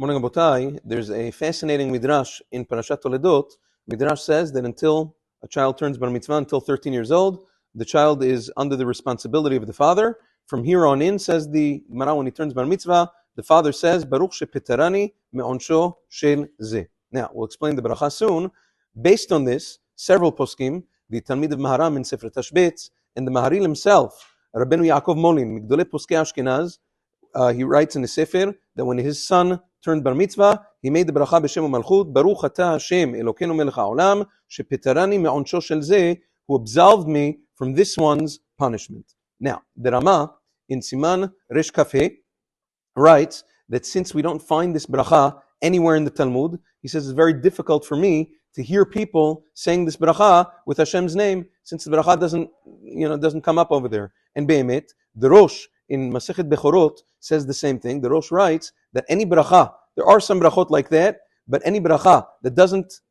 Morning, Abotai. There's a fascinating midrash in Parashat Toledot. Midrash says that until a child turns bar mitzvah, until 13 years old, the child is under the responsibility of the father. From here on in, says the Gemara, when he turns bar mitzvah, the father says, Baruch Shepatrani, Meonsho shel ze. Now, we'll explain the bracha soon. Based on this, several poskim, the Talmid of Maharam in Sefer Tashbetz, and the Maharil himself, Rabbeinu Yaakov Molin, Migdolei Poskei Ashkenaz, he writes in the Sefer that when his son turned bar mitzvah, he made the bracha b'shem u'malchut, Baruch ata Hashem Elokeinu melech ha'olam, shepetarani me'onsho shel ze, who absolved me from this one's punishment. Now, the Rama in Siman Resh Kafeh writes that since we don't find this bracha anywhere in the Talmud, he says it's very difficult for me to hear people saying this bracha with Hashem's name, since the bracha doesn't come up over there. And Be'emet, the Rosh in Masechet Bechorot says the same thing. The Rosh writes that any bracha, there are some brachot like that, but any bracha that doesn't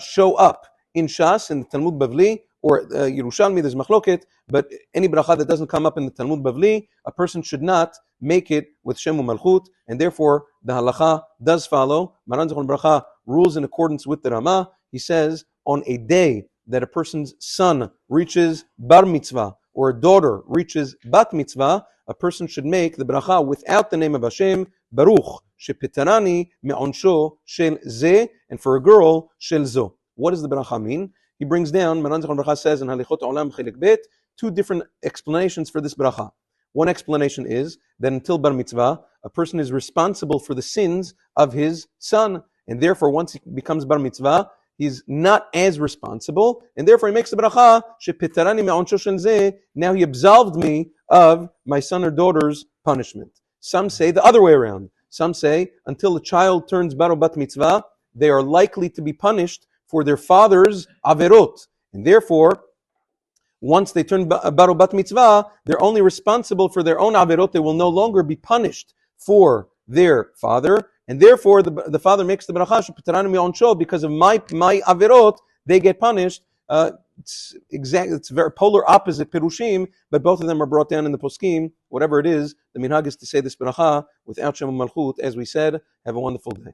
show up in Shas, in the Talmud Bavli, or Yerushalmi, there's machloket, but any bracha that doesn't come up in the Talmud Bavli, a person should not make it with Shem u'Malchut, and therefore the halacha does follow. Maran Zichron Bracha rules in accordance with the Rama. He says, on a day that a person's son reaches bar mitzvah, or a daughter reaches bat mitzvah, a person should make the bracha without the name of Hashem, Baruch, Shepatrani, Meonsho shel ze, and for a girl, shel zo. What does the bracha mean? He brings down, Maran Zichron Bracha says in Halichot Olam Chelik Bet, two different explanations for this bracha. One explanation is that until bar mitzvah, a person is responsible for the sins of his son, and therefore once he becomes bar mitzvah, he's not as responsible, and therefore he makes the bracha, Shepetarani me'onsho shel ze, now he absolved me of my son or daughter's punishment. Some say the other way around. Some say until a child turns bar or bat mitzvah, they are likely to be punished for their father's averot, and therefore once they turn bar or bat mitzvah, they're only responsible for their own averot. They will no longer be punished for their father, and therefore the father makes the bracha shepatrani me'onsho, because of my averot, they get punished. It's very polar opposite pirushim, but both of them are brought down in the poskim. Whatever it is, the minhag is to say this bracha without Shem Malchut. As we said, have a wonderful day.